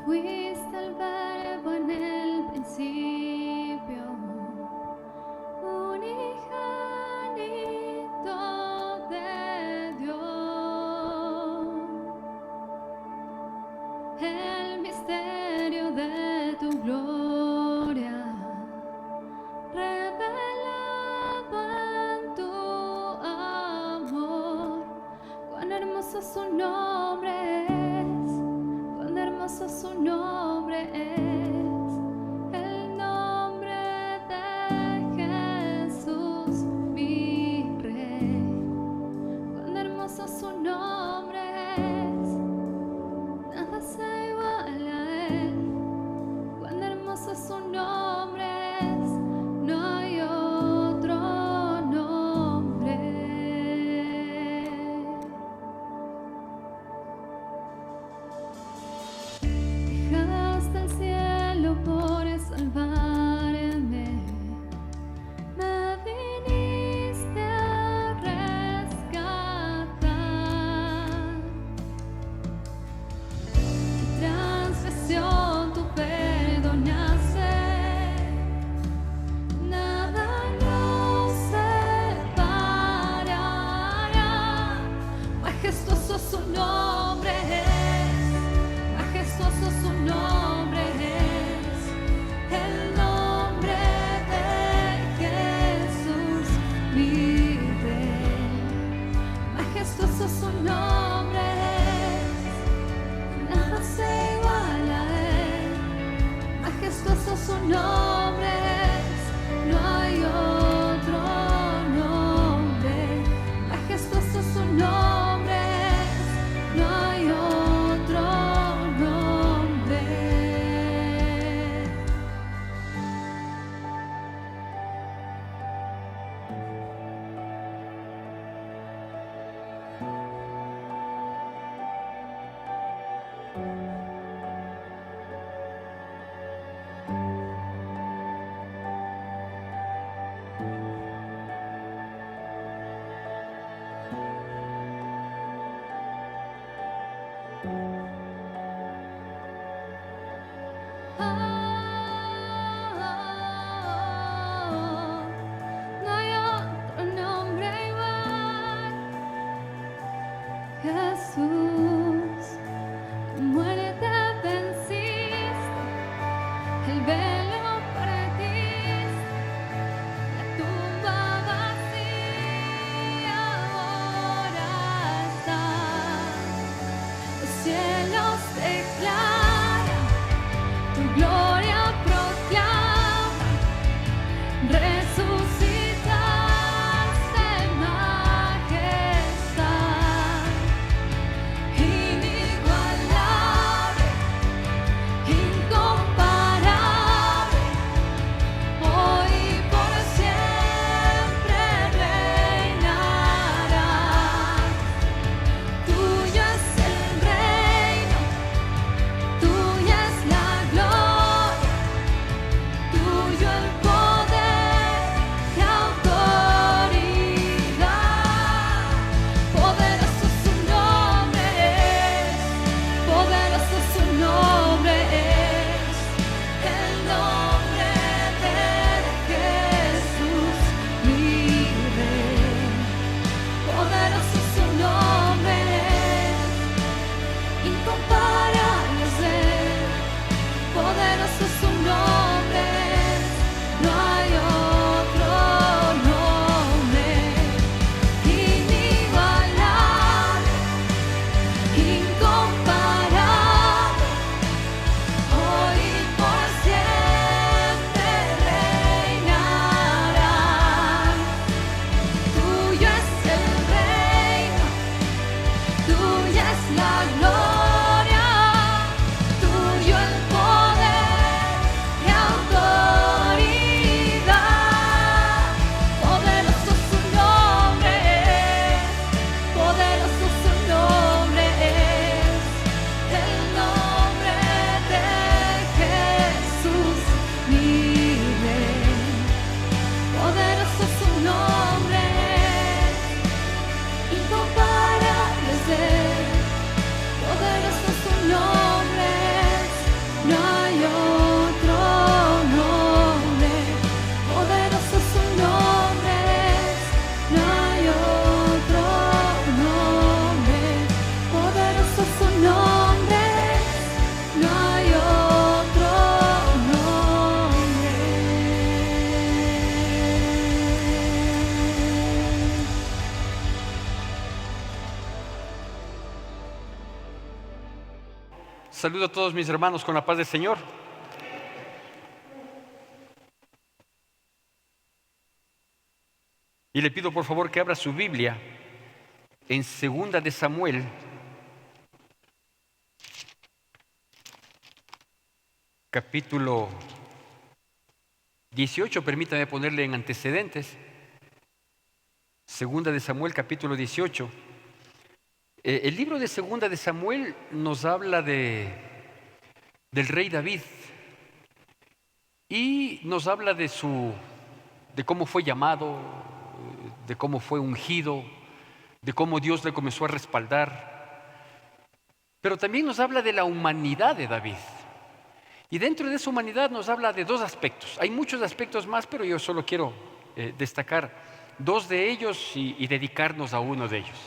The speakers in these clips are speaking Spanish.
fuiste el verbo en el principio, unigénito de Dios, el misterio de tu gloria, revelado en tu amor. Cuán hermoso su nombre es, cuán hermoso su nombre es, el nombre de Jesús, mi Rey. Cuán hermoso su nombre es, nada se iguala a él. Cuán hermoso su nombre es, no hay otro nombre. Dejaste el cielo Saludo a todos mis hermanos con la paz del Señor. Y le pido por favor que abra su Biblia en 2 de Samuel, capítulo 18. Permítame ponerle en antecedentes. 2 de Samuel, capítulo 18. El libro de 2 de Samuel nos habla del rey David y nos habla de cómo fue llamado, de cómo fue ungido, de cómo Dios le comenzó a respaldar. Pero también nos habla de la humanidad de David. Y dentro de esa humanidad nos habla de dos aspectos. Hay muchos aspectos más, pero yo solo quiero destacar dos de ellos y dedicarnos a uno de ellos.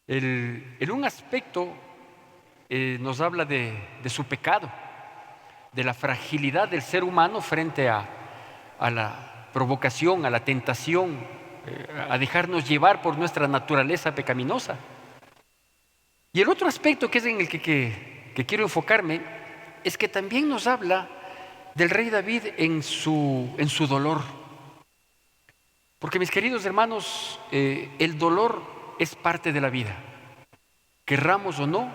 En un aspecto nos habla de su pecado, de la fragilidad del ser humano frente a la provocación, a la tentación, a dejarnos llevar por nuestra naturaleza pecaminosa. Y el otro aspecto que es en el que quiero enfocarme es que también nos habla del rey David en su dolor. Porque mis queridos hermanos, el dolor es parte de la vida, querramos o no.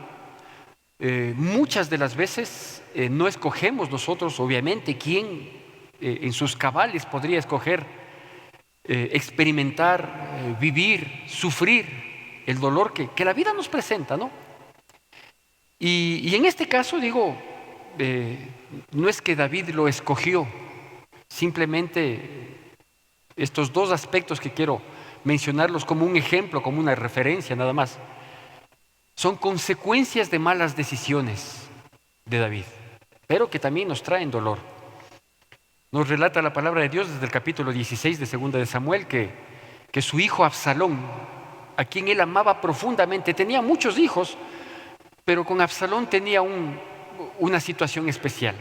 Muchas de las veces no escogemos nosotros, obviamente, quién en sus cabales podría escoger experimentar, vivir, sufrir el dolor que la vida nos presenta, ¿no? Y en este caso digo, no es que David lo escogió, simplemente estos dos aspectos que quiero mencionarlos como un ejemplo, como una referencia nada más, son consecuencias de malas decisiones de David, pero que también nos traen dolor. Nos relata la palabra de Dios desde el capítulo 16 de 2 de Samuel que su hijo Absalón, a quien él amaba profundamente, tenía muchos hijos, pero con Absalón tenía una situación especial.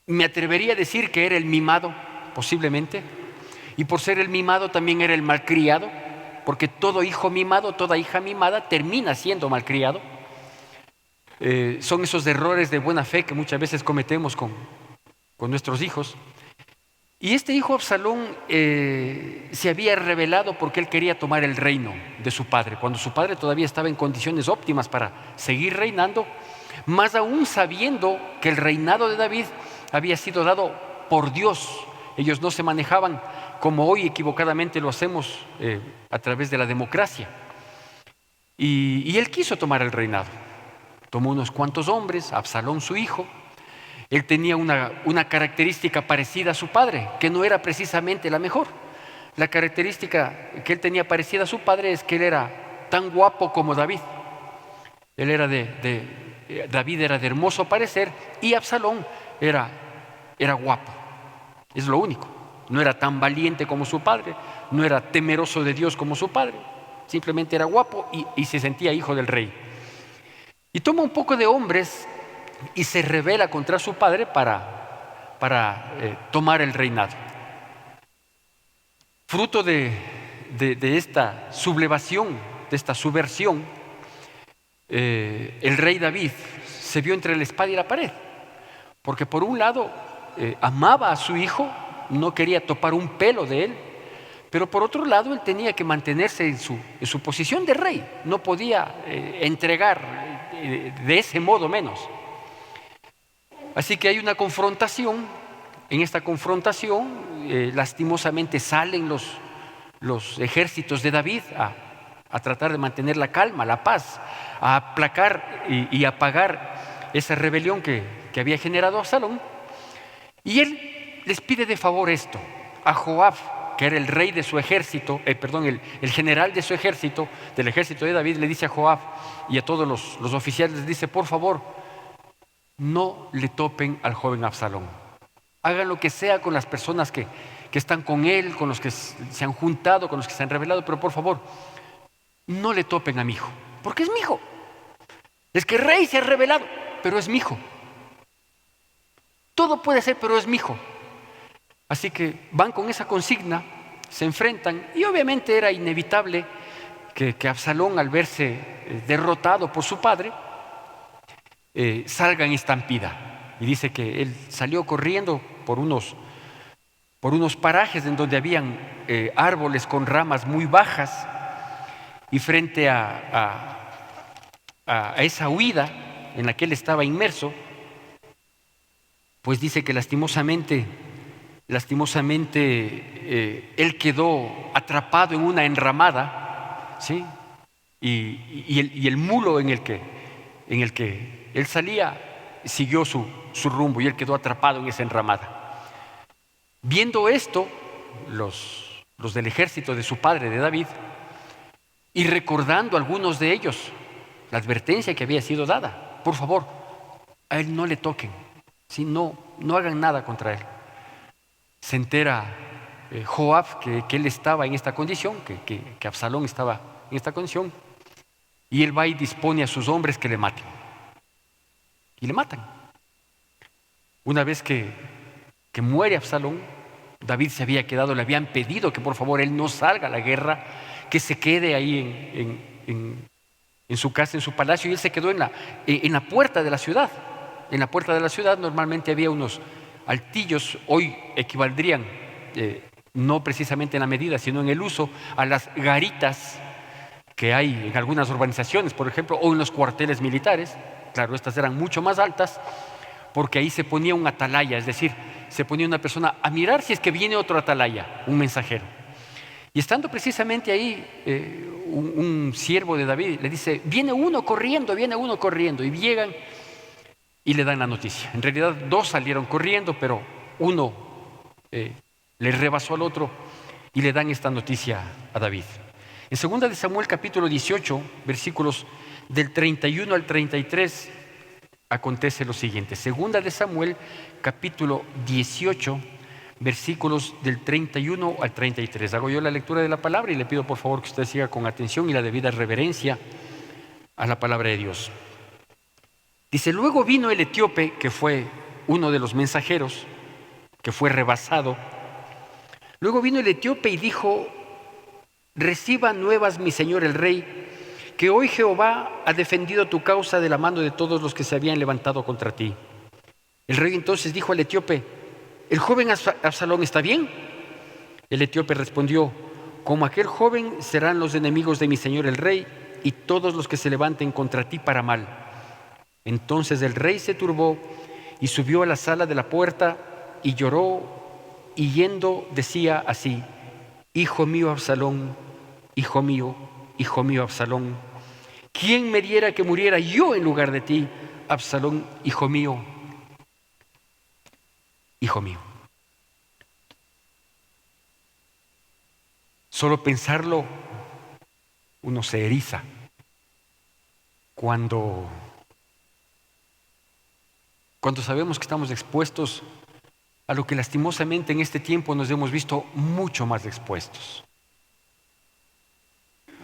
Me atrevería a decir que era el mimado, posiblemente, y por ser el mimado también era el malcriado, porque todo hijo mimado, toda hija mimada termina siendo malcriado. Son esos errores de buena fe que muchas veces cometemos con nuestros hijos. Y este hijo Absalón se había rebelado porque él quería tomar el reino de su padre, cuando su padre todavía estaba en condiciones óptimas para seguir reinando, más aún sabiendo que el reinado de David había sido dado por Dios. Ellos no se manejaban como hoy equivocadamente lo hacemos a través de la democracia. Y él quiso tomar el reinado. Tomó unos cuantos hombres, Absalón su hijo. Él tenía una característica parecida a su padre, que no era precisamente la mejor. La característica que él tenía parecida a su padre es que él era tan guapo como David. David era de hermoso parecer y Absalón era guapo. Es lo único. No era tan valiente como su padre, no era temeroso de Dios como su padre. Simplemente era guapo y se sentía hijo del rey. Y toma un poco de hombres y se rebela contra su padre para tomar el reinado. Fruto de esta sublevación, de esta subversión, el rey David se vio entre la espada y la pared, porque por un lado amaba a su hijo, no quería topar un pelo de él, pero por otro lado él tenía que mantenerse en su posición de rey, no podía entregar de ese modo menos. Así que hay una confrontación. En esta confrontación lastimosamente salen los ejércitos de David a tratar de mantener la calma, la paz, a aplacar y apagar esa rebelión que había generado Absalón. Y él les pide de favor esto a Joab, que era el rey de su ejército, el general de su ejército, del ejército de David. Le dice a Joab y a todos los oficiales, les dice: por favor, no le topen al joven Absalón. Hagan lo que sea con las personas que están con él, con los que se han juntado, con los que se han rebelado, pero por favor, no le topen a mi hijo, porque es mi hijo. Es que el rey se ha rebelado, pero es mi hijo. Todo puede ser, pero es mi hijo. Así que van con esa consigna, se enfrentan, y obviamente era inevitable que Absalón, al verse derrotado por su padre, salga en estampida. Y dice que él salió corriendo por unos parajes en donde habían árboles con ramas muy bajas, y frente a esa huida en la que él estaba inmerso, pues dice que lastimosamente él quedó atrapado en una enramada, ¿sí? Y el mulo en el que él salía siguió su rumbo, y él quedó atrapado en esa enramada. Viendo esto, los del ejército de su padre, de David, y recordando algunos de ellos la advertencia que había sido dada: por favor, a él no le toquen, ¿sí? No hagan nada contra él. Se entera Joab que él estaba en esta condición, que Absalón estaba en esta condición, y él va y dispone a sus hombres que le maten. Y le matan. Una vez que muere Absalón, David se había quedado, le habían pedido que por favor él no salga a la guerra, que se quede ahí en su casa, en su palacio, y él se quedó en la puerta de la ciudad. En la puerta de la ciudad normalmente había unos altillos, hoy equivaldrían, no precisamente en la medida, sino en el uso, a las garitas que hay en algunas urbanizaciones, por ejemplo, o en los cuarteles militares. Claro, estas eran mucho más altas, porque ahí se ponía un atalaya, es decir, se ponía una persona a mirar si es que viene otro atalaya, un mensajero. Y estando precisamente ahí, un siervo de David le dice: viene uno corriendo, y llegan y le dan la noticia. En realidad 2 salieron corriendo, pero uno le rebasó al otro, y le dan esta noticia a David. En 2 de Samuel capítulo 18, versículos del 31 al 33, acontece lo siguiente. 2 de Samuel capítulo 18, versículos del 31 al 33. Hago yo la lectura de la palabra y le pido por favor que usted siga con atención y la debida reverencia a la palabra de Dios. Dice: luego vino el etíope, que fue uno de los mensajeros, que fue rebasado. Luego vino el etíope y dijo: reciba nuevas mi señor el rey, que hoy Jehová ha defendido tu causa de la mano de todos los que se habían levantado contra ti. El rey entonces dijo al etíope: ¿el joven Absalón está bien? El etíope respondió: como aquel joven serán los enemigos de mi señor el rey, y todos los que se levanten contra ti para mal. Entonces el rey se turbó y subió a la sala de la puerta y lloró, y yendo decía así: hijo mío Absalón, hijo mío Absalón, ¿quién me diera que muriera yo en lugar de ti, Absalón, hijo mío? Hijo mío. Solo pensarlo uno se eriza cuando sabemos que estamos expuestos a lo que lastimosamente en este tiempo nos hemos visto mucho más expuestos.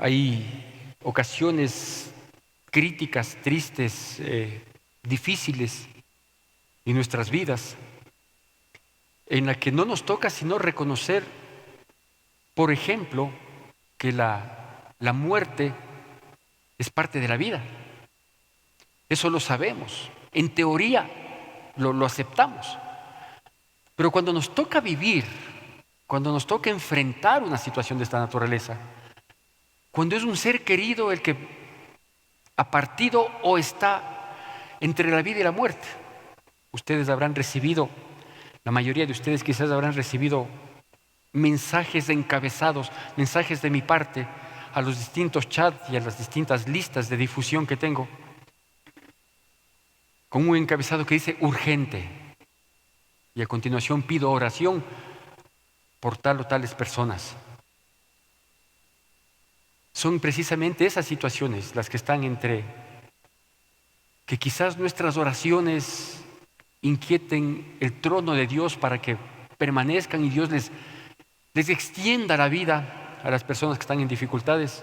Hay ocasiones críticas, tristes, difíciles en nuestras vidas, en la que no nos toca sino reconocer, por ejemplo, que la muerte es parte de la vida. Eso lo sabemos, en teoría lo aceptamos. Pero cuando nos toca vivir, cuando nos toca enfrentar una situación de esta naturaleza, cuando es un ser querido el que ha partido o está entre la vida y la muerte, ustedes habrán recibido, la mayoría de ustedes quizás habrán recibido mensajes encabezados, mensajes de mi parte a los distintos chats y a las distintas listas de difusión que tengo, con un encabezado que dice urgente, y a continuación pido oración por tal o tales personas. Son precisamente esas situaciones las que están entre que quizás nuestras oraciones inquieten el trono de Dios para que permanezcan y Dios les extienda la vida a las personas que están en dificultades.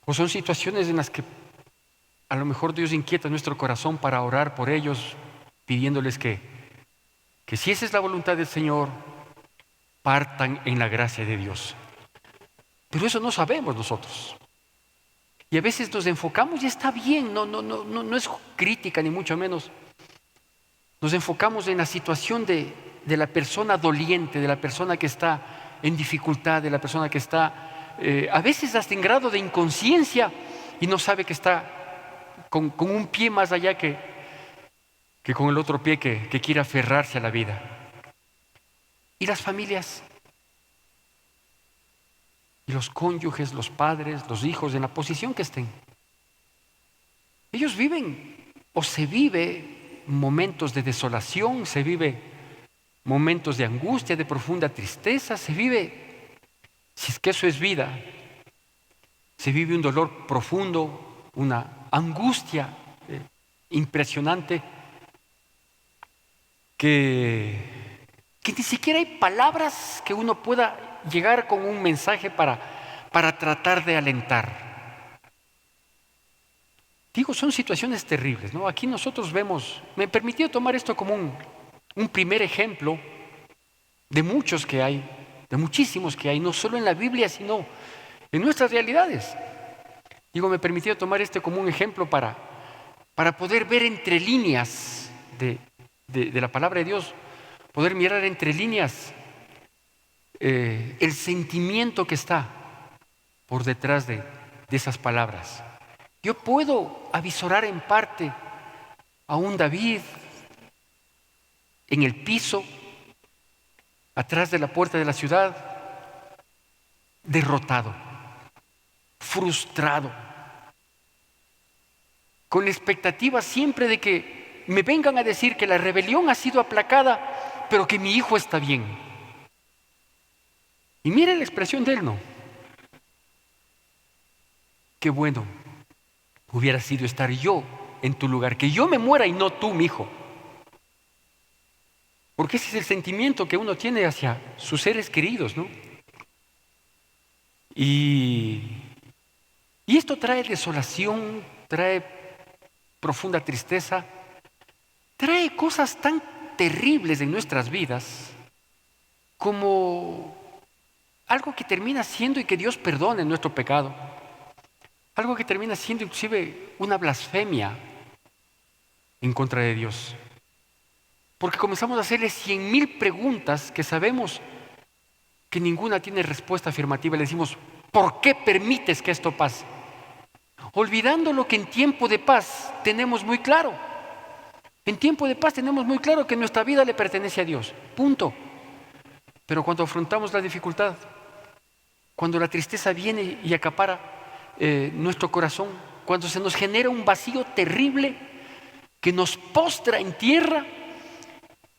O son situaciones en las que a lo mejor Dios inquieta nuestro corazón para orar por ellos, pidiéndoles que si esa es la voluntad del Señor, partan en la gracia de Dios. Pero eso no sabemos nosotros. Y a veces nos enfocamos y está bien, no es crítica ni mucho menos. Nos enfocamos en la situación de la persona doliente, de la persona que está en dificultad, de la persona que está a veces hasta en grado de inconsciencia y no sabe que está con un pie más allá que con el otro pie que quiere aferrarse a la vida. Y las familias, y los cónyuges, los padres, los hijos, en la posición que estén. Ellos viven o se vive momentos de desolación, se vive momentos de angustia, de profunda tristeza, se vive, si es que eso es vida, se vive un dolor profundo, una angustia impresionante que ni siquiera hay palabras que uno pueda llegar con un mensaje para tratar de alentar. Digo, son situaciones terribles, ¿no? Aquí nosotros vemos, me he permitido tomar esto como un primer ejemplo de muchos que hay, de muchísimos que hay, no solo en la Biblia, sino en nuestras realidades. Digo, me he permitido tomar este como un ejemplo para poder ver entre líneas de la palabra de Dios, poder mirar entre líneas el sentimiento que está por detrás de esas palabras. Yo puedo avisorar en parte a un David en el piso, atrás de la puerta de la ciudad, derrotado, frustrado, con la expectativa siempre de que me vengan a decir que la rebelión ha sido aplacada, pero que mi hijo está bien. Y mire la expresión de él, ¿no? Qué bueno hubiera sido estar yo en tu lugar, que yo me muera y no tú, mi hijo. Porque ese es el sentimiento que uno tiene hacia sus seres queridos, ¿no? Y esto trae desolación, trae profunda tristeza, trae cosas tan terribles en nuestras vidas como algo que termina siendo y que Dios perdone nuestro pecado, algo que termina siendo inclusive una blasfemia en contra de Dios. Porque comenzamos a hacerle 100,000 preguntas que sabemos que ninguna tiene respuesta afirmativa. Le decimos, ¿por qué permites que esto pase? Olvidando lo que en tiempo de paz tenemos muy claro. En tiempo de paz tenemos muy claro que nuestra vida le pertenece a Dios. Punto. Pero cuando afrontamos la dificultad, cuando la tristeza viene y acapara nuestro corazón, cuando se nos genera un vacío terrible que nos postra en tierra,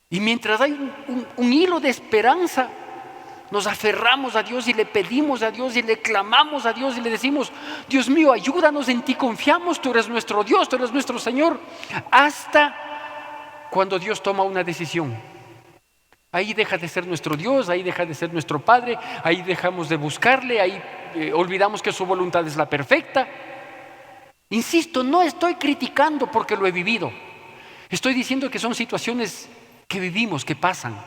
y mientras hay un hilo de esperanza, nos aferramos a Dios y le pedimos a Dios y le clamamos a Dios y le decimos, Dios mío, ayúdanos, en ti confiamos, tú eres nuestro Dios, tú eres nuestro Señor, hasta cuando Dios toma una decisión. Ahí deja de ser nuestro Dios, ahí deja de ser nuestro Padre, ahí dejamos de buscarle, ahí olvidamos que su voluntad es la perfecta. Insisto, no estoy criticando porque lo he vivido. Estoy diciendo que son situaciones que vivimos, que pasan.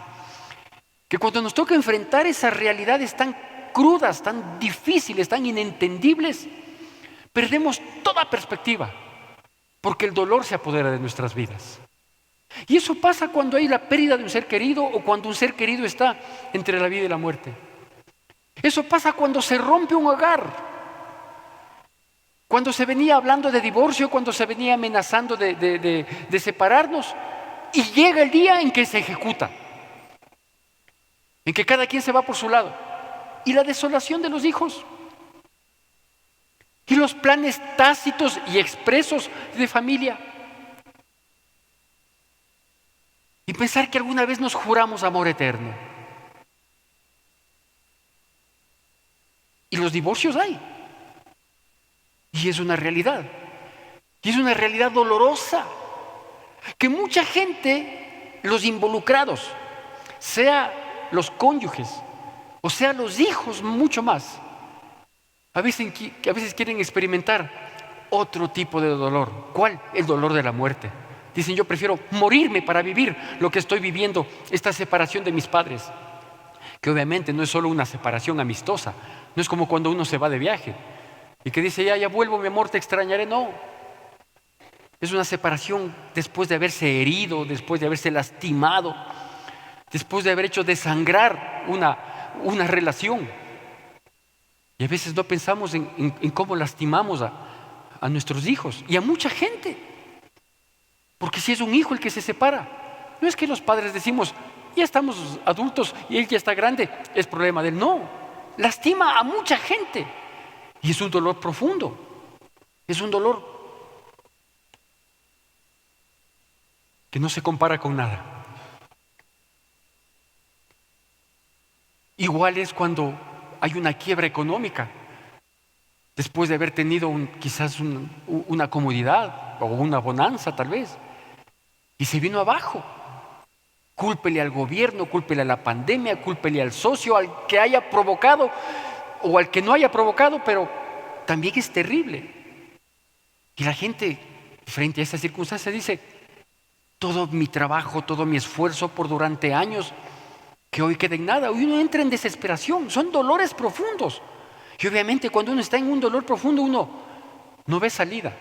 Que cuando nos toca enfrentar esas realidades tan crudas, tan difíciles, tan inentendibles, perdemos toda perspectiva, porque el dolor se apodera de nuestras vidas. Y eso pasa cuando hay la pérdida de un ser querido o cuando un ser querido está entre la vida y la muerte. Eso pasa cuando se rompe un hogar, cuando se venía hablando de divorcio, cuando se venía amenazando de separarnos, y llega el día en que se ejecuta, en que cada quien se va por su lado, y la desolación de los hijos, y los planes tácitos y expresos de familia, y pensar que alguna vez nos juramos amor eterno. Y los divorcios hay, y es una realidad, y es una realidad dolorosa, que mucha gente, los involucrados, sea los cónyuges o sea los hijos, mucho más, a veces quieren experimentar otro tipo de dolor. ¿Cuál? El dolor de la muerte. Dicen, yo prefiero morirme para vivir lo que estoy viviendo, esta separación de mis padres, que obviamente no es solo una separación amistosa, no es como cuando uno se va de viaje. y que dice, ya vuelvo, mi amor, te extrañaré. No, es una separación después de haberse herido, después de haberse lastimado, después de haber hecho desangrar una relación. Y a veces no pensamos en cómo lastimamos a nuestros hijos y a mucha gente. Porque si es un hijo el que se separa, no es que los padres decimos, ya estamos adultos y él ya está grande, es problema de él. No, lastima a mucha gente. Y es un dolor profundo. Es un dolor que no se compara con nada. Igual es cuando hay una quiebra económica, después de haber tenido quizás una comodidad o una bonanza tal vez, y se vino abajo. Cúlpele al gobierno, cúlpele a la pandemia, cúlpele al socio, al que haya provocado o al que no haya provocado, pero también es terrible. Y la gente frente a esta circunstancia dice, todo mi trabajo, todo mi esfuerzo por durante años, que hoy queda en nada. Y uno entra en desesperación, son dolores profundos. Y obviamente cuando uno está en un dolor profundo, uno no ve salida.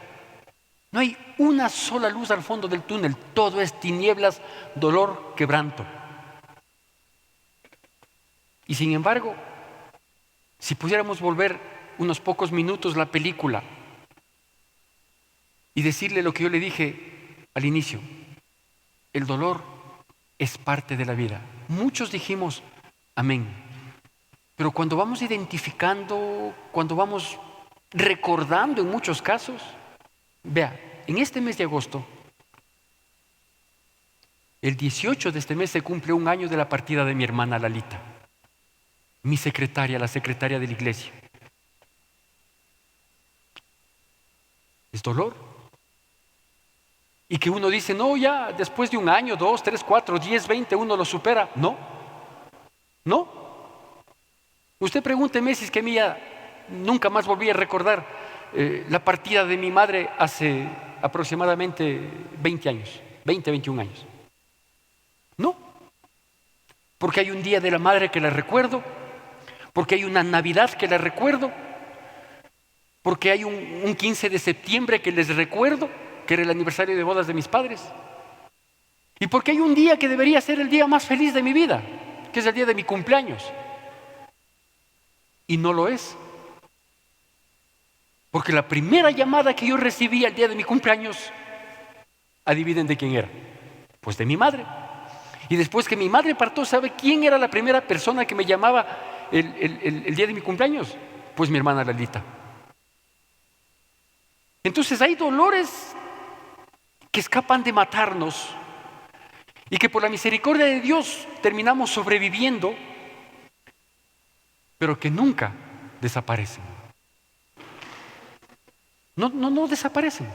No hay una sola luz al fondo del túnel, todo es tinieblas, dolor, quebranto. Y sin embargo, si pudiéramos volver unos pocos minutos la película y decirle lo que yo le dije al inicio, el dolor es parte de la vida. Muchos dijimos amén, pero cuando vamos identificando, cuando vamos recordando en muchos casos, vea, en este mes de agosto, el 18 de este mes se cumple 1 año de la partida de mi hermana Lalita, mi secretaria, la secretaria de la iglesia. Es dolor. Y que uno dice, no, ya después de 1 año, 2, 3, 4, 10, 20, uno lo supera. No, no. Usted pregúnteme si es que a mí ya nunca más volví a recordar la partida de mi madre hace aproximadamente 20 años, 20, 21 años. No, porque hay un día de la madre que la recuerdo, porque hay una Navidad que la recuerdo, porque hay un 15 de septiembre que les recuerdo, que era el aniversario de bodas de mis padres, y porque hay un día que debería ser el día más feliz de mi vida, que es el día de mi cumpleaños, y no lo es. Porque la primera llamada que yo recibí el día de mi cumpleaños, adivinen de quién era, pues de mi madre. Y después que mi madre partió, ¿sabe quién era la primera persona que me llamaba el día de mi cumpleaños? Pues mi hermana Lalita. Entonces hay dolores que escapan de matarnos y que por la misericordia de Dios terminamos sobreviviendo, pero que nunca desaparecen. No desaparecen.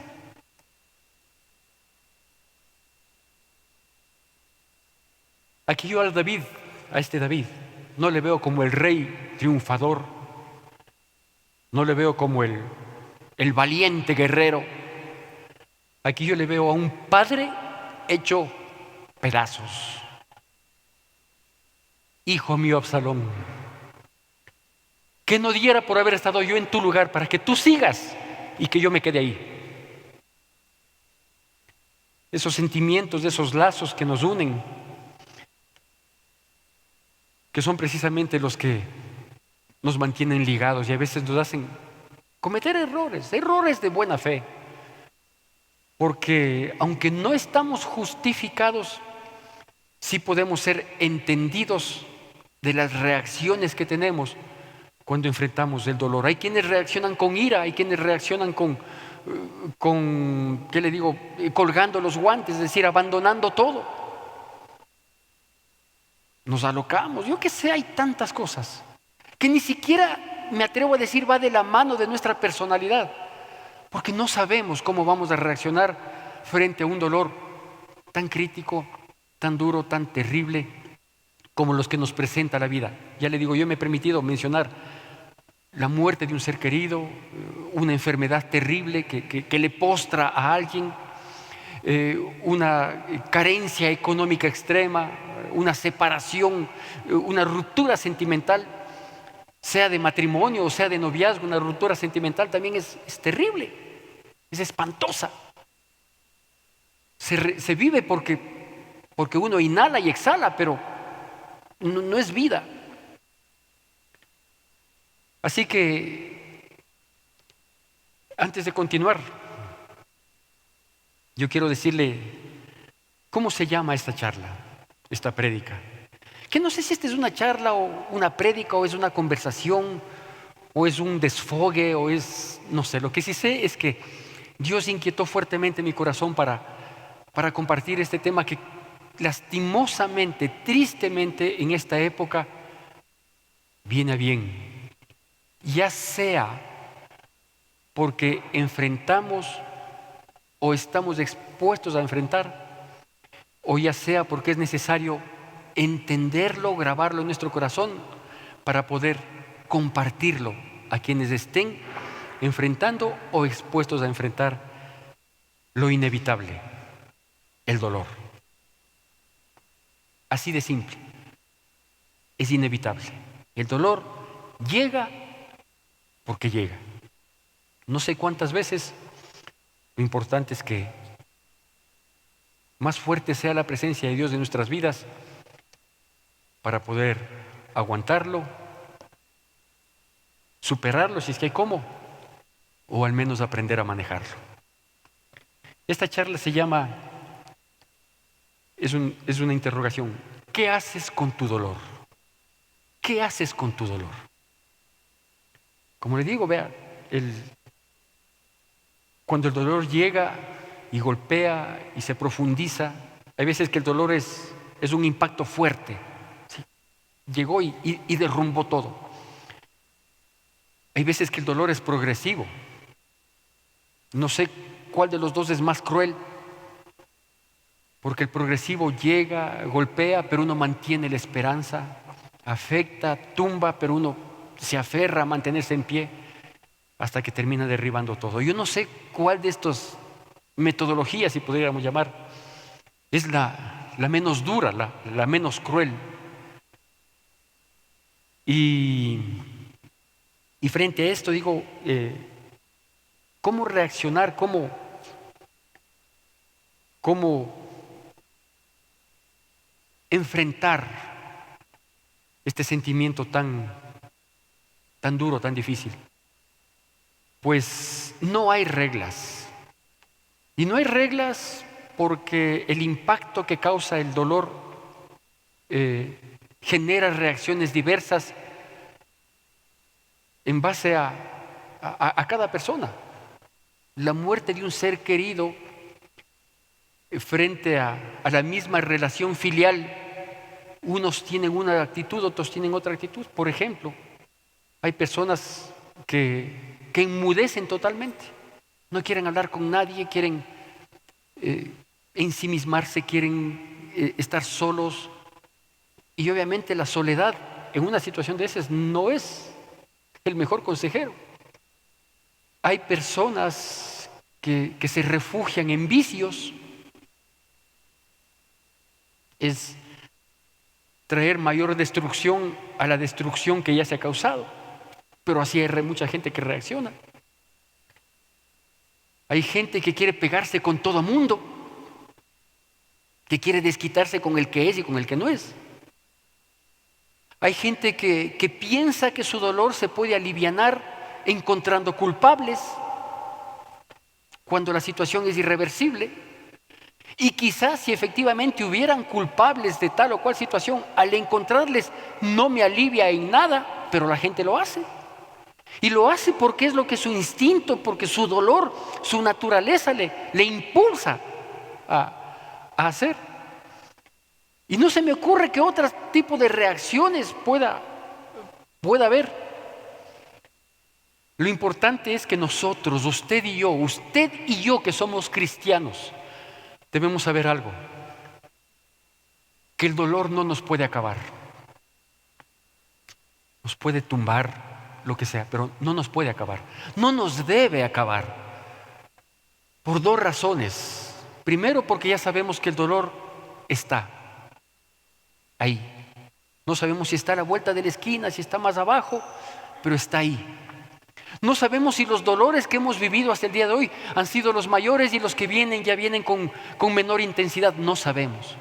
Aquí yo a este David, no le veo como el rey triunfador, no le veo como el valiente guerrero. Aquí yo le veo a un padre hecho pedazos. Hijo mío Absalón, ¿qué no diera por haber estado yo en tu lugar para que tú sigas y que yo me quede ahí? Esos sentimientos, esos lazos que nos unen, que son precisamente los que nos mantienen ligados y a veces nos hacen cometer errores de buena fe. Porque aunque no estamos justificados, sí podemos ser entendidos de las reacciones que tenemos cuando enfrentamos el dolor. Hay quienes reaccionan con ira, hay quienes reaccionan con ¿qué le digo? Colgando los guantes, es decir, abandonando todo. Nos alocamos, yo qué sé, hay tantas cosas que ni siquiera me atrevo a decir va de la mano de nuestra personalidad, porque no sabemos cómo vamos a reaccionar frente a un dolor tan crítico, tan duro, tan terrible como los que nos presenta la vida. Ya le digo, yo me he permitido mencionar la muerte de un ser querido, una enfermedad terrible que le postra a alguien, una carencia económica extrema, una separación, una ruptura sentimental. sea de matrimonio o sea de noviazgo, una ruptura sentimental también es terrible, es espantosa. Se vive porque uno inhala y exhala, pero no es vida. Así que, antes de continuar, yo quiero decirle cómo se llama esta charla, esta prédica. Que no sé si esta es una charla o una prédica o es una conversación o es un desfogue o es, no sé. Lo que sí sé es que Dios inquietó fuertemente mi corazón para compartir este tema que lastimosamente, tristemente en esta época viene a bien. Ya sea porque enfrentamos o estamos expuestos a enfrentar, o ya sea porque es necesario entenderlo, grabarlo en nuestro corazón para poder compartirlo a quienes estén enfrentando o expuestos a enfrentar lo inevitable, el dolor. Así de simple, es inevitable. El dolor llega porque llega. No sé cuántas veces, lo importante es que más fuerte sea la presencia de Dios en nuestras vidas para poder aguantarlo, superarlo si es que hay cómo, o al menos aprender a manejarlo. Esta charla se llama, es una interrogación: ¿qué haces con tu dolor? ¿Qué haces con tu dolor? Como le digo, vea, cuando el dolor llega y golpea y se profundiza, hay veces que el dolor es un impacto fuerte, ¿sí? Llegó y derrumbó todo. Hay veces que el dolor es progresivo. No sé cuál de los dos es más cruel, porque el progresivo llega, golpea, pero uno mantiene la esperanza, afecta, tumba, pero uno se aferra a mantenerse en pie hasta que termina derribando todo. Yo no sé cuál de estas metodologías, si podríamos llamar, es la menos dura, la menos cruel. Y frente a esto digo, ¿cómo reaccionar? ¿Cómo enfrentar este sentimiento tan duro, tan difícil? Pues no hay reglas. Y no hay reglas porque el impacto que causa el dolor genera reacciones diversas en base a cada persona. La muerte de un ser querido frente a la misma relación filial, unos tienen una actitud, otros tienen otra actitud. Por ejemplo, hay personas que enmudecen totalmente, no quieren hablar con nadie, quieren ensimismarse, quieren estar solos. Y obviamente la soledad en una situación de esas no es el mejor consejero. Hay personas que se refugian en vicios. Es traer mayor destrucción a la destrucción que ya se ha causado. Pero así hay mucha gente que reacciona. Hay gente que quiere pegarse con todo mundo, que quiere desquitarse con el que es y con el que no es. Hay gente que piensa que su dolor se puede alivianar encontrando culpables cuando la situación es irreversible. Y quizás si efectivamente hubieran culpables de tal o cual situación, al encontrarles no me alivia en nada, pero la gente lo hace. Y lo hace porque es lo que su instinto, porque su dolor, su naturaleza le impulsa a hacer. Y no se me ocurre que otro tipo de reacciones pueda haber. Lo importante es que nosotros, usted y yo que somos cristianos, debemos saber algo: que el dolor no nos puede acabar. Nos puede tumbar, lo que sea, pero no nos puede acabar. No nos debe acabar. Por dos razones. Primero, porque ya sabemos que el dolor está ahí. No sabemos si está a la vuelta de la esquina, si está más abajo, pero está ahí. No sabemos si los dolores que hemos vivido hasta el día de hoy han sido los mayores y los que vienen ya vienen con menor intensidad. No sabemos.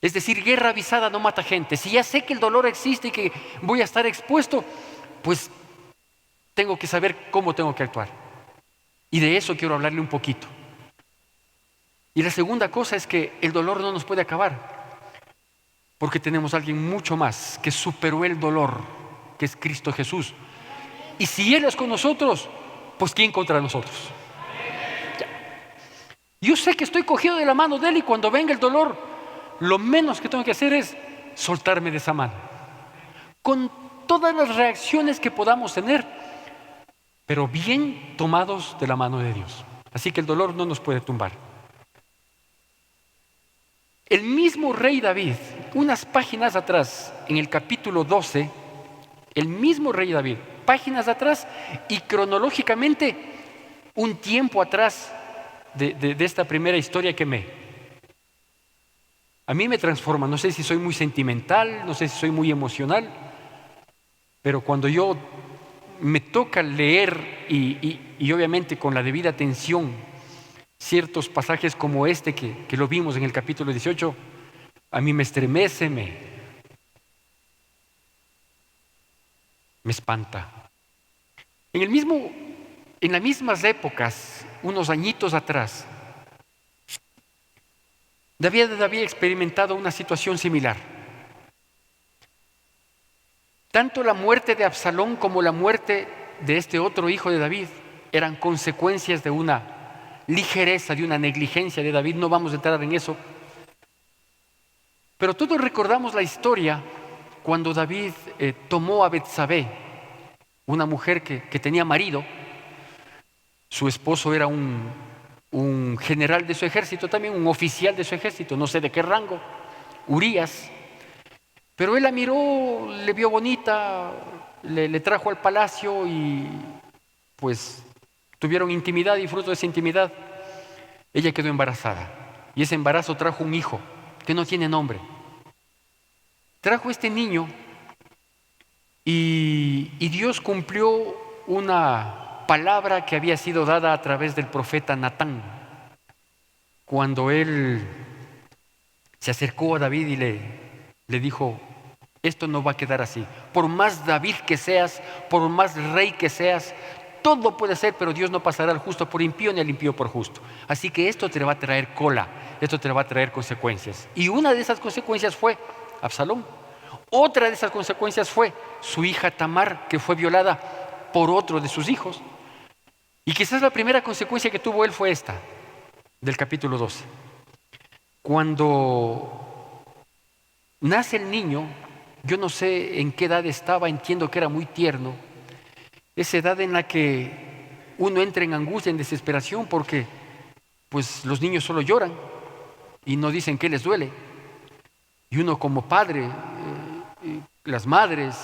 Es decir, guerra avisada no mata gente. Si ya sé que el dolor existe y que voy a estar expuesto, pues tengo que saber cómo tengo que actuar. Y de eso quiero hablarle un poquito. Y la segunda cosa es que el dolor no nos puede acabar, porque tenemos a alguien mucho más que superó el dolor, que es Cristo Jesús. Y si Él es con nosotros, pues ¿quién contra nosotros? Ya. Yo sé que estoy cogido de la mano de Él y cuando venga el dolor, lo menos que tengo que hacer es soltarme de esa mano. Con todas las reacciones que podamos tener, pero bien tomados de la mano de Dios. Así que el dolor no nos puede tumbar. El mismo rey David, unas páginas atrás, en el capítulo 12, el mismo rey David, páginas atrás y cronológicamente un tiempo atrás de esta primera historia a mí me transforma. No sé si soy muy sentimental, no sé si soy muy emocional, pero cuando yo me toca leer y obviamente con la debida atención ciertos pasajes como este que lo vimos en el capítulo 18, a mí me estremece, me espanta. En las mismas épocas, unos añitos atrás, David había experimentado una situación similar. Tanto la muerte de Absalón como la muerte de este otro hijo de David eran consecuencias de una ligereza, de una negligencia de David. No vamos a entrar en eso. Pero todos recordamos la historia cuando David tomó a Betsabé, una mujer que tenía marido. Su esposo era un general de su ejército, también un oficial de su ejército, no sé de qué rango, Urías. Pero él la miró, le vio bonita, le trajo al palacio y pues tuvieron intimidad y fruto de esa intimidad, ella quedó embarazada. Y ese embarazo trajo un hijo que no tiene nombre. Trajo este niño y Dios cumplió una palabra que había sido dada a través del profeta Natán. Cuando él se acercó a David y le dijo: esto no va a quedar así. Por más David que seas, por más rey que seas, todo puede ser, pero Dios no pasará al justo por impío ni al impío por justo. Así que esto te va a traer cola, esto te va a traer consecuencias. Y una de esas consecuencias fue Absalón. Otra de esas consecuencias fue su hija Tamar, que fue violada por otro de sus hijos. Y quizás la primera consecuencia que tuvo él fue esta, del capítulo 12. Cuando nace el niño, yo no sé en qué edad estaba, entiendo que era muy tierno. Esa edad en la que uno entra en angustia, en desesperación, porque pues los niños solo lloran y no dicen qué les duele. Y uno como padre, las madres,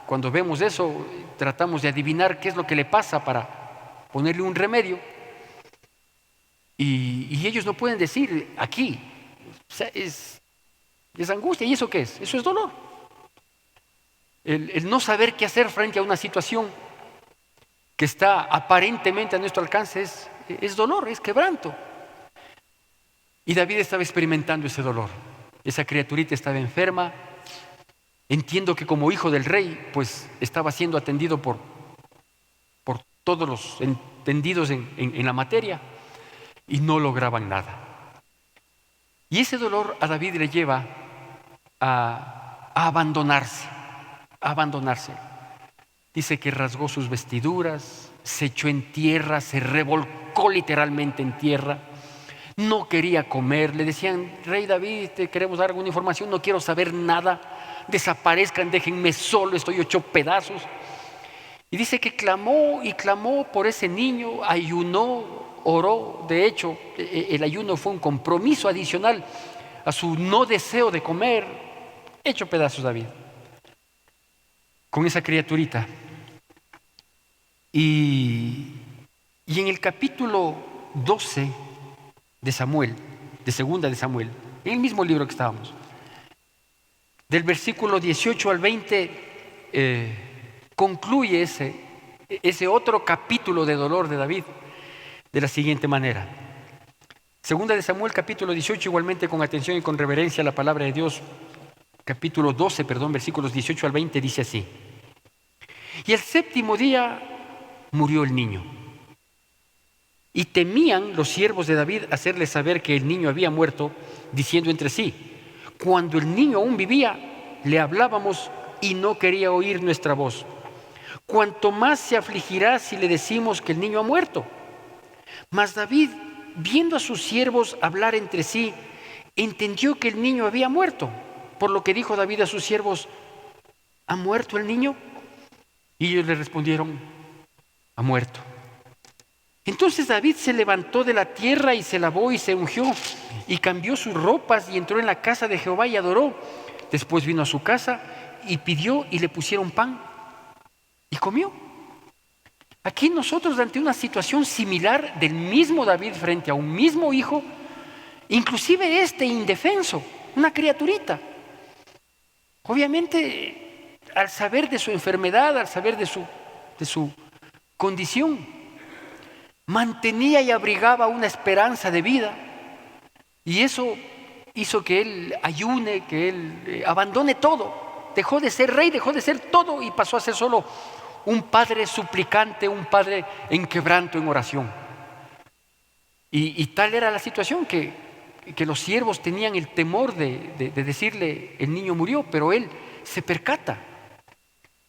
cuando vemos eso, tratamos de adivinar qué es lo que le pasa para ponerle un remedio. Y ellos no pueden decir aquí. O sea, es angustia. ¿Y eso qué es? Eso es dolor. El no saber qué hacer frente a una situación que está aparentemente a nuestro alcance es dolor, es quebranto. Y David estaba experimentando ese dolor. Esa criaturita estaba enferma. Entiendo que como hijo del rey, pues estaba siendo atendido por todos los entendidos en la materia y no lograban nada. Y ese dolor a David le lleva a abandonarse. Dice que rasgó sus vestiduras, se echó en tierra, se revolcó literalmente en tierra. No quería comer, le decían: rey David, te queremos dar alguna información, no quiero saber nada, desaparezcan, déjenme solo, estoy hecho pedazos. Y dice que clamó y clamó por ese niño, ayunó, oró. De hecho, el ayuno fue un compromiso adicional a su no deseo de comer. Hecho pedazos David con esa criaturita. Y en el capítulo 12 de Samuel, de segunda de Samuel, en el mismo libro que estábamos, del versículo 18 al 20, concluye ese otro capítulo de dolor de David de la siguiente manera. Segunda de Samuel, capítulo 18, igualmente con atención y con reverencia a la palabra de Dios, capítulo 12, versículos 18 al 20, dice así: y el séptimo día murió el niño. Y temían los siervos de David hacerle saber que el niño había muerto, diciendo entre sí: cuando el niño aún vivía, le hablábamos y no quería oír nuestra voz. Cuanto más se afligirá si le decimos que el niño ha muerto. Mas David, viendo a sus siervos hablar entre sí, entendió que el niño había muerto. Por lo que dijo David a sus siervos: ¿ha muerto el niño? Y ellos le respondieron: ha muerto. Entonces David se levantó de la tierra y se lavó y se ungió y cambió sus ropas y entró en la casa de Jehová y adoró. Después vino a su casa y pidió y le pusieron pan y comió. Aquí nosotros, ante una situación similar del mismo David frente a un mismo hijo, inclusive indefenso, una criaturita, obviamente al saber de su enfermedad, al saber de su condición, mantenía y abrigaba una esperanza de vida, y eso hizo que él ayune, que él abandone todo. Dejó de ser rey, dejó de ser todo y pasó a ser solo un padre suplicante, un padre en quebranto, en oración. Y tal era la situación que los siervos tenían el temor de decirle: el niño murió, pero él se percata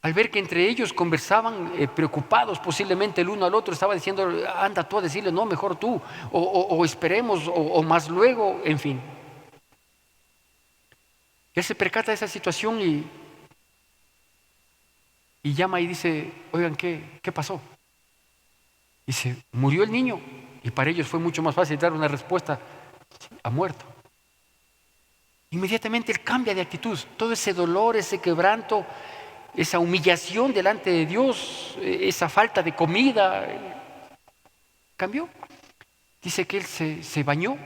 al ver que entre ellos conversaban preocupados posiblemente el uno al otro. Estaba diciendo: anda tú a decirle, no, mejor tú, o esperemos, o más luego, en fin. Él se percata de esa situación y llama y dice: oigan, ¿qué pasó? Dice: murió el niño. Y para ellos fue mucho más fácil dar una respuesta: ha muerto. Inmediatamente él cambia de actitud. Todo ese dolor, ese quebranto, esa humillación delante de Dios, esa falta de comida, cambió. Dice que él se bañó,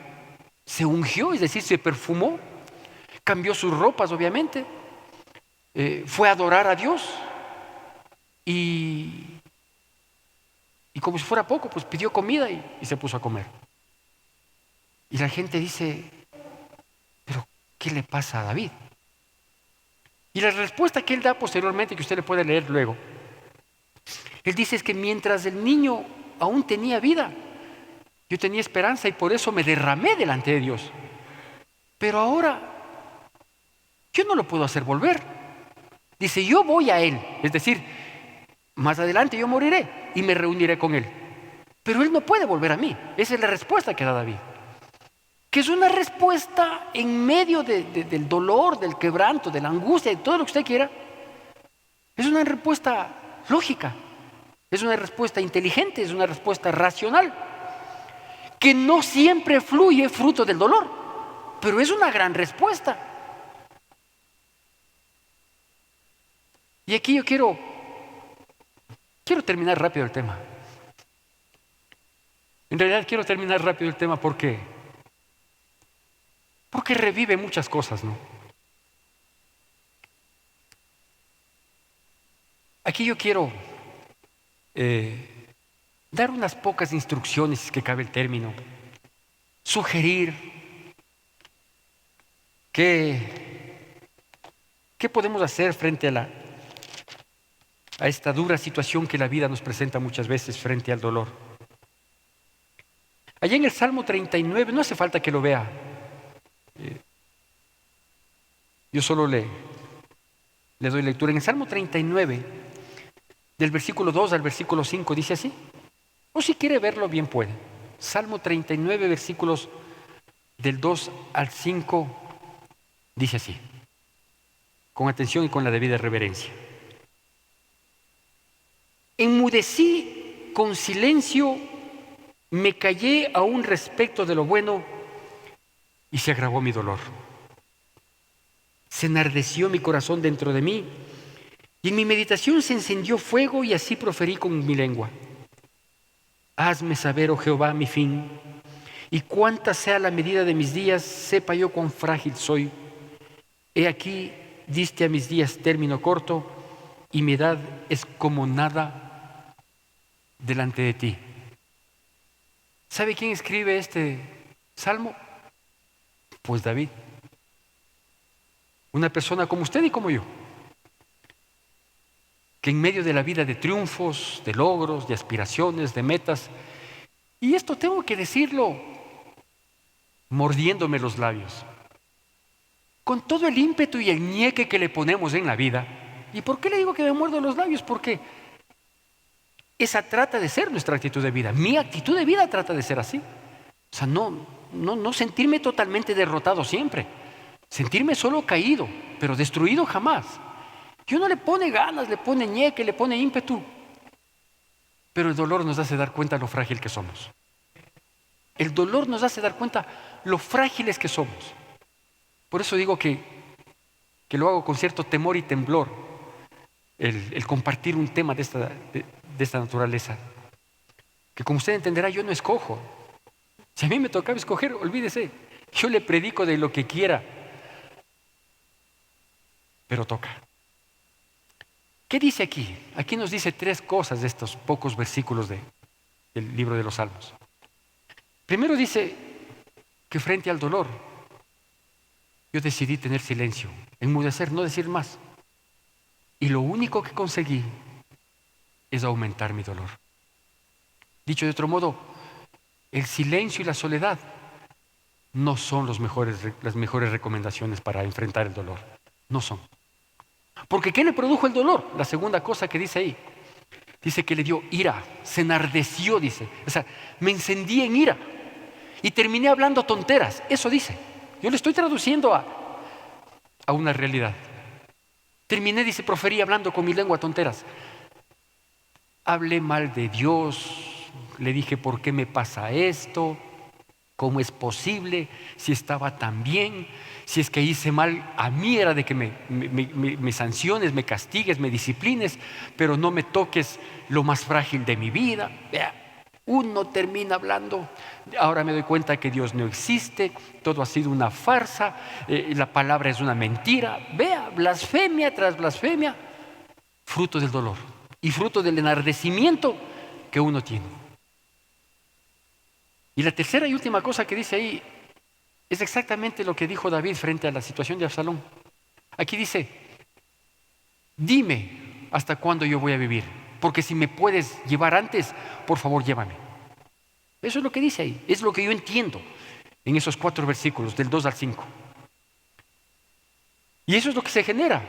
se ungió, es decir, se perfumó, cambió sus ropas, obviamente, fue a adorar a Dios y como si fuera poco, pues pidió comida y se puso a comer. Y la gente dice: ¿pero qué le pasa a David? Y la respuesta que él da posteriormente, que usted le puede leer luego, él dice: es que mientras el niño aún tenía vida, yo tenía esperanza y por eso me derramé delante de Dios. Pero ahora yo no lo puedo hacer volver. Dice: yo voy a él, es decir, más adelante yo moriré y me reuniré con él. Pero él no puede volver a mí. Esa es la respuesta que da David. Que es una respuesta en medio del dolor, del quebranto, de la angustia, de todo lo que usted quiera. Es una respuesta lógica, es una respuesta inteligente, es una respuesta racional, que no siempre fluye fruto del dolor, pero es una gran respuesta. Y aquí yo quiero terminar rápido el tema. En realidad quiero terminar rápido el tema porque revive muchas cosas, ¿no? Aquí yo quiero dar unas pocas instrucciones, que cabe el término, sugerir qué podemos hacer frente a esta dura situación que la vida nos presenta muchas veces frente al dolor. Allá en el Salmo 39, no hace falta que lo vea. Yo solo le doy lectura. En el Salmo 39, del versículo 2 al versículo 5, dice así. O si quiere verlo, bien puede. Salmo 39, versículos del 2 al 5, dice así, con atención y con la debida reverencia. Enmudecí con silencio, me callé aún respecto de lo bueno y se agravó mi dolor. Se enardeció mi corazón dentro de mí y en mi meditación se encendió fuego y así proferí con mi lengua. Hazme saber, oh Jehová, mi fin, y cuánta sea la medida de mis días, sepa yo cuán frágil soy. He aquí, diste a mis días término corto y mi edad es como nada delante de ti. ¿Sabe quién escribe este salmo? Pues David. Una persona como usted y como yo, que en medio de la vida de triunfos, de logros, de aspiraciones, de metas, y esto tengo que decirlo mordiéndome los labios, con todo el ímpetu y el ñeque que le ponemos en la vida. ¿Y por qué le digo que me muerdo los labios? Porque esa trata de ser nuestra actitud de vida. Mi actitud de vida trata de ser así. O sea, no sentirme totalmente derrotado siempre. Sentirme solo caído, pero destruido jamás. Que uno le pone ganas, le pone ñeque, le pone ímpetu. Pero el dolor nos hace dar cuenta lo frágil que somos. El dolor nos hace dar cuenta lo frágiles que somos. Por eso digo que lo hago con cierto temor y temblor, el compartir un tema de esta naturaleza. Que como usted entenderá, yo no escojo. Si a mí me tocaba escoger, olvídese, yo le predico de lo que quiera, pero toca. ¿Qué dice aquí? Aquí nos dice 3 cosas de estos pocos versículos del libro de los Salmos. Primero dice que frente al dolor, yo decidí tener silencio, enmudecer, no decir más. Y lo único que conseguí es aumentar mi dolor. Dicho de otro modo, el silencio y la soledad no son las mejores recomendaciones para enfrentar el dolor. No son. Porque ¿qué le produjo el dolor? La segunda cosa que dice ahí. Dice que le dio ira, se enardeció, dice. O sea, me encendí en ira y terminé hablando tonteras. Eso dice. Yo le estoy traduciendo a una realidad. Terminé, dice, proferí hablando con mi lengua tonteras. Hablé mal de Dios, le dije, ¿por qué me pasa esto? ¿Cómo es posible? Si estaba tan bien, si es que hice mal, a mí era de que me sanciones, me castigues, me disciplines, pero no me toques lo más frágil de mi vida. Vea, uno termina hablando, ahora me doy cuenta que Dios no existe, todo ha sido una farsa, la palabra es una mentira. Vea, blasfemia tras blasfemia, fruto del dolor y fruto del enardecimiento que uno tiene. Y la tercera y última cosa que dice ahí es exactamente lo que dijo David frente a la situación de Absalón. Aquí dice, dime hasta cuándo yo voy a vivir, porque si me puedes llevar antes, por favor llévame. Eso es lo que dice ahí, es lo que yo entiendo en esos 4 versículos, del 2 al 5. Y eso es lo que se genera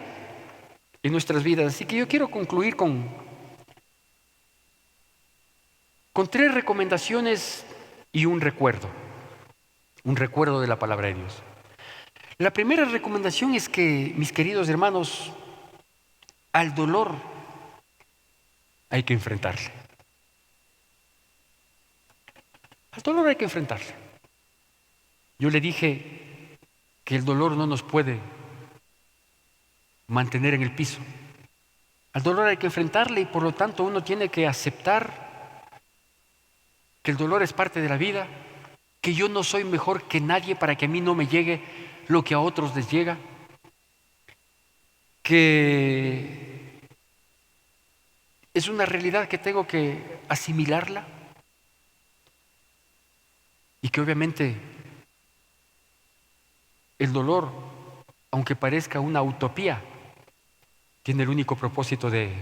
en nuestras vidas. Así que yo quiero concluir con 3 recomendaciones y un recuerdo de la palabra de Dios. La primera recomendación es que, mis queridos hermanos, al dolor hay que enfrentarle. Al dolor hay que enfrentarle. Yo le dije que el dolor no nos puede mantener en el piso. Al dolor hay que enfrentarle y por lo tanto uno tiene que aceptar que el dolor es parte de la vida, que yo no soy mejor que nadie para que a mí no me llegue lo que a otros les llega, que es una realidad que tengo que asimilarla y que obviamente el dolor, aunque parezca una utopía, tiene el único propósito de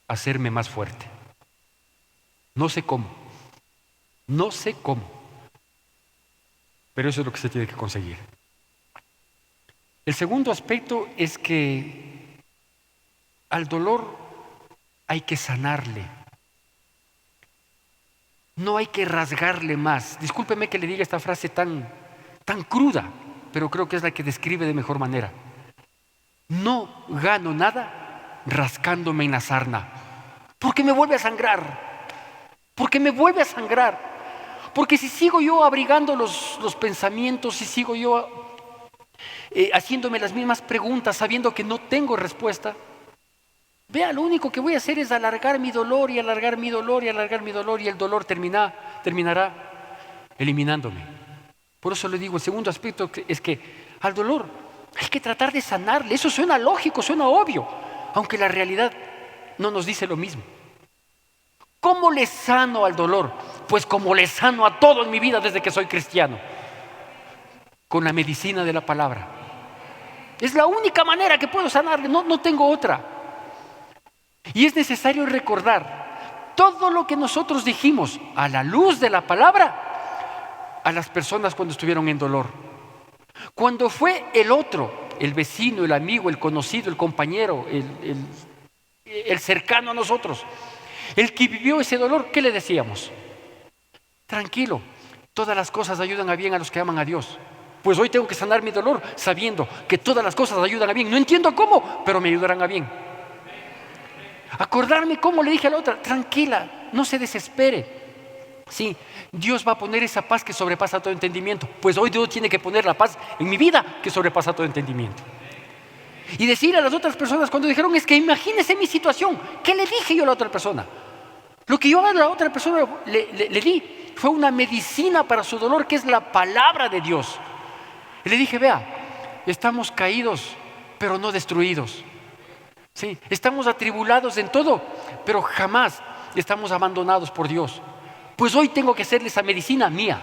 hacerme más fuerte. No sé cómo, pero eso es lo que se tiene que conseguir. El segundo aspecto es que al dolor hay que sanarle. No hay que rasgarle más. Discúlpeme que le diga esta frase tan cruda, pero creo que es la que describe de mejor manera. No gano nada rascándome en la sarna, porque me vuelve a sangrar. Porque si sigo yo abrigando los pensamientos, si sigo yo haciéndome las mismas preguntas, sabiendo que no tengo respuesta, vea, lo único que voy a hacer es alargar mi dolor y alargar mi dolor y alargar mi dolor, y el dolor terminará eliminándome. Por eso le digo, el segundo aspecto es que al dolor Hay que tratar de sanarle. Eso suena lógico, suena obvio, aunque la realidad no nos dice lo mismo. ¿Cómo le sano al dolor? Pues como le sano a todo en mi vida desde que soy cristiano. Con la medicina de la palabra. Es la única manera que puedo sanarle, no tengo otra. Y es necesario recordar todo lo que nosotros dijimos a la luz de la palabra a las personas cuando estuvieron en dolor. Cuando fue el otro, el vecino, el amigo, el conocido, el compañero, el cercano a nosotros, el que vivió ese dolor, ¿qué le decíamos? Tranquilo, todas las cosas ayudan a bien a los que aman a Dios. Pues hoy tengo que sanar mi dolor sabiendo que todas las cosas ayudan a bien. No entiendo cómo, pero me ayudarán a bien. Acordarme cómo le dije a la otra, tranquila, no se desespere. Sí, Dios va a poner esa paz que sobrepasa todo entendimiento. Pues hoy Dios tiene que poner la paz en mi vida que sobrepasa todo entendimiento. Y decirle a las otras personas cuando dijeron, es que imagínese mi situación, ¿qué le dije yo a la otra persona? Lo que yo a la otra persona le di fue una medicina para su dolor, que es la palabra de Dios. Y le dije, vea, estamos caídos, pero no destruidos. Sí, estamos atribulados en todo, pero jamás estamos abandonados por Dios. Pues hoy tengo que hacerle esa medicina mía.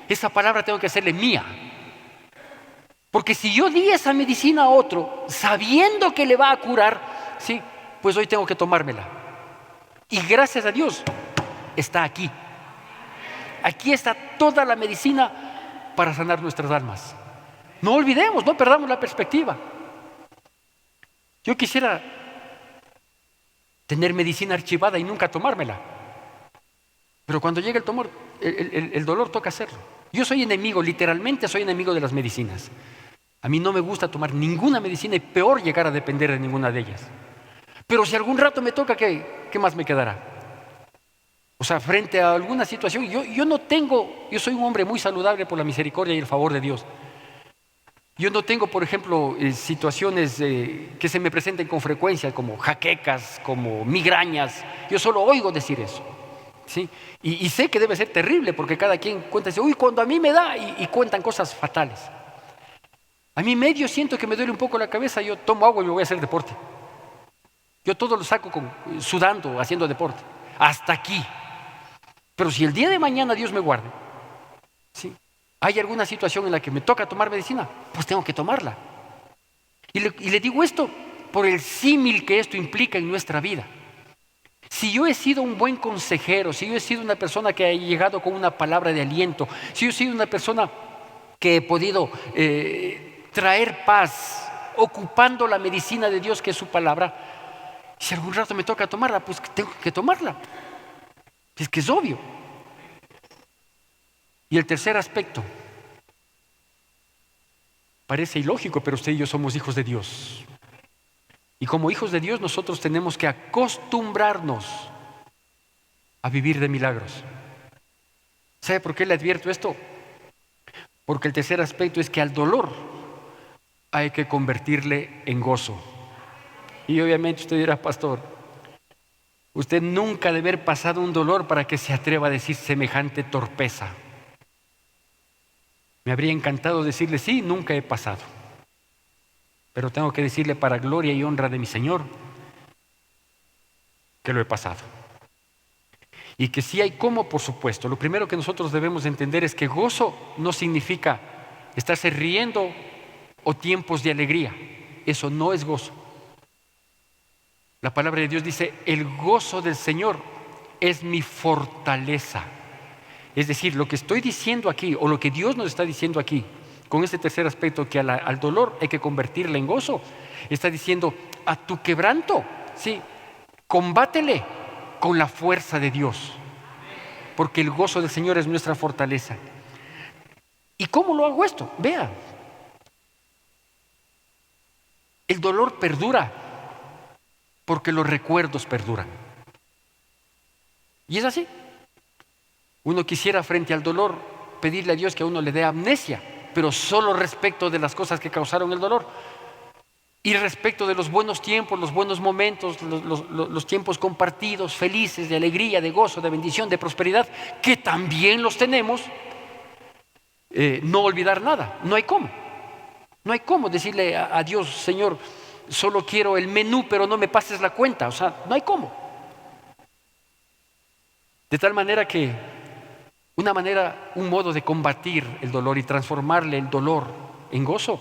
Esa palabra tengo que hacerle mía. Porque si yo di esa medicina a otro, sabiendo que le va a curar, sí, pues hoy tengo que tomármela. Y gracias a Dios, está aquí. Aquí está toda la medicina para sanar nuestras almas. No olvidemos, no perdamos la perspectiva. Yo quisiera tener medicina archivada y nunca tomármela. Pero cuando llega el dolor toca hacerlo. Yo soy enemigo, literalmente soy enemigo de las medicinas. A mí no me gusta tomar ninguna medicina y peor llegar a depender de ninguna de ellas. Pero si algún rato me toca, ¿qué más me quedará? O sea, frente a alguna situación, yo soy un hombre muy saludable por la misericordia y el favor de Dios. Yo no tengo, por ejemplo, situaciones que se me presenten con frecuencia, como jaquecas, como migrañas. Yo solo oigo decir eso. ¿Sí? Y sé que debe ser terrible porque cada quien cuenta, dice, uy, cuando a mí me da, y cuentan cosas fatales. A mí medio siento que me duele un poco la cabeza, yo tomo agua y me voy a hacer deporte. Yo todo lo saco sudando, haciendo deporte. Hasta aquí. Pero si el día de mañana Dios me guarde, ¿sí?, hay alguna situación en la que me toca tomar medicina, pues tengo que tomarla. Y le digo esto por el símil que esto implica en nuestra vida. Si yo he sido un buen consejero, si yo he sido una persona que ha llegado con una palabra de aliento, si yo he sido una persona que he podido traer paz, ocupando la medicina de Dios que es su palabra, si algún rato me toca tomarla, pues tengo que tomarla. Es que es obvio. Y el tercer aspecto, parece ilógico, pero usted y yo somos hijos de Dios. Y como hijos de Dios nosotros tenemos que acostumbrarnos a vivir de milagros. ¿Sabe por qué le advierto esto? Porque el tercer aspecto es que al dolor hay que convertirle en gozo. Y obviamente usted dirá, pastor, usted nunca debe haber pasado un dolor para que se atreva a decir semejante torpeza. Me habría encantado decirle, sí, nunca he pasado. Pero tengo que decirle para gloria y honra de mi Señor que lo he pasado. Y que sí hay cómo, por supuesto. Lo primero que nosotros debemos entender es que gozo no significa estarse riendo o tiempos de alegría. Eso no es gozo. La palabra de Dios dice, el gozo del Señor es mi fortaleza. Es decir, lo que estoy diciendo aquí, o lo que Dios nos está diciendo aquí, con este tercer aspecto, que al dolor hay que convertirle en gozo, está diciendo, a tu quebranto, sí, combátele con la fuerza de Dios, porque el gozo del Señor es nuestra fortaleza. ¿Y cómo lo hago esto? Vea, el dolor perdura porque los recuerdos perduran. Y es así. Uno quisiera frente al dolor pedirle a Dios que a uno le dé amnesia, pero solo respecto de las cosas que causaron el dolor. Y respecto de los buenos tiempos, los buenos momentos, los tiempos compartidos, felices, de alegría, de gozo, de bendición, de prosperidad, que también los tenemos, no olvidar nada, no hay cómo. No hay cómo decirle a Dios, Señor, solo quiero el menú, pero no me pases la cuenta. O sea, no hay cómo. De tal manera que un modo de combatir el dolor y transformarle el dolor en gozo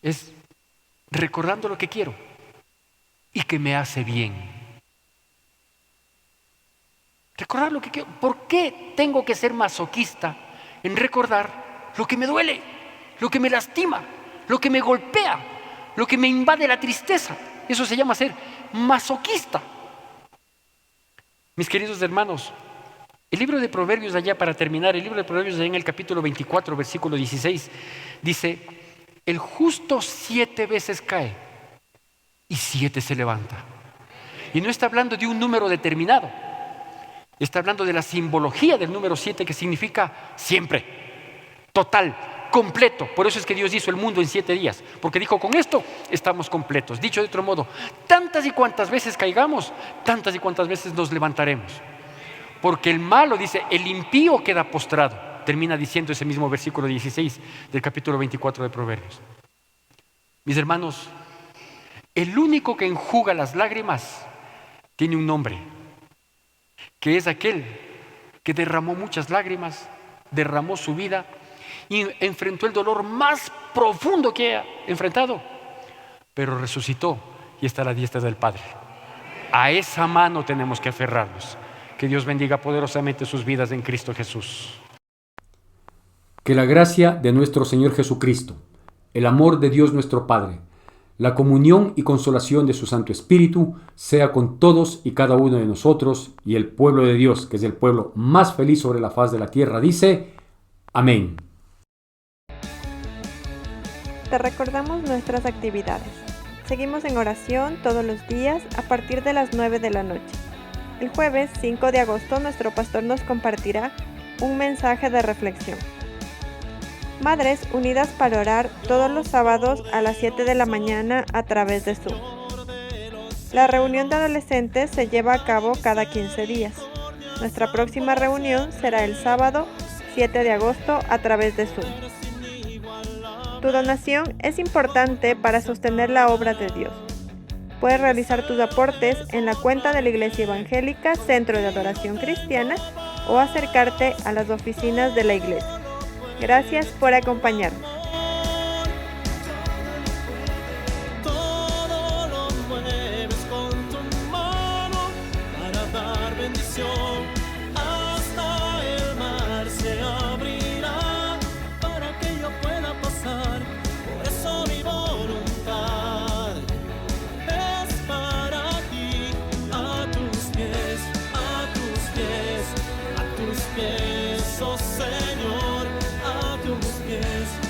es recordando lo que quiero y que me hace bien. Recordar lo que quiero. ¿Por qué tengo que ser masoquista en recordar lo que me duele, lo que me lastima, lo que me golpea, lo que me invade la tristeza? Eso se llama ser masoquista. Mis queridos hermanos, el libro de Proverbios, allá para terminar, el libro de Proverbios allá en el capítulo 24, versículo 16, dice: el justo 7 veces cae y 7 se levanta. Y no está hablando de un número determinado, está hablando de la simbología del número 7, que significa siempre, total, completo. Por eso es que Dios hizo el mundo en 7 días, porque dijo: con esto estamos completos. Dicho de otro modo, tantas y cuantas veces caigamos, tantas y cuantas veces nos levantaremos. Porque el malo, dice, el impío queda postrado. Termina diciendo ese mismo versículo 16 del capítulo 24 de Proverbios. Mis hermanos, el único que enjuga las lágrimas tiene un nombre, que es aquel que derramó muchas lágrimas, derramó su vida y enfrentó el dolor más profundo que ha enfrentado, pero resucitó y está a la diestra del Padre. A esa mano tenemos que aferrarnos. Que Dios bendiga poderosamente sus vidas en Cristo Jesús. Que la gracia de nuestro Señor Jesucristo, el amor de Dios nuestro Padre, la comunión y consolación de su Santo Espíritu sea con todos y cada uno de nosotros, y el pueblo de Dios, que es el pueblo más feliz sobre la faz de la tierra, dice: amén. Te recordamos nuestras actividades. Seguimos en oración todos los días a partir de las 9 de la noche. El jueves 5 de agosto nuestro pastor nos compartirá un mensaje de reflexión. Madres unidas para orar todos los sábados a las 7 de la mañana a través de Zoom. La reunión de adolescentes se lleva a cabo cada 15 días. Nuestra próxima reunión será el sábado 7 de agosto a través de Zoom. Tu donación es importante para sostener la obra de Dios. Puedes realizar tus aportes en la cuenta de la Iglesia Evangélica Centro de Adoración Cristiana o acercarte a las oficinas de la iglesia. Gracias por acompañarnos. Todo lo mueves con tu mano para dar bendición. Hasta el mar se abrirá para que yo pueda pasar. Por eso mi voluntad es para ti, a tus pies, a tus pies, a tus pies, oh Señor, a tus pies.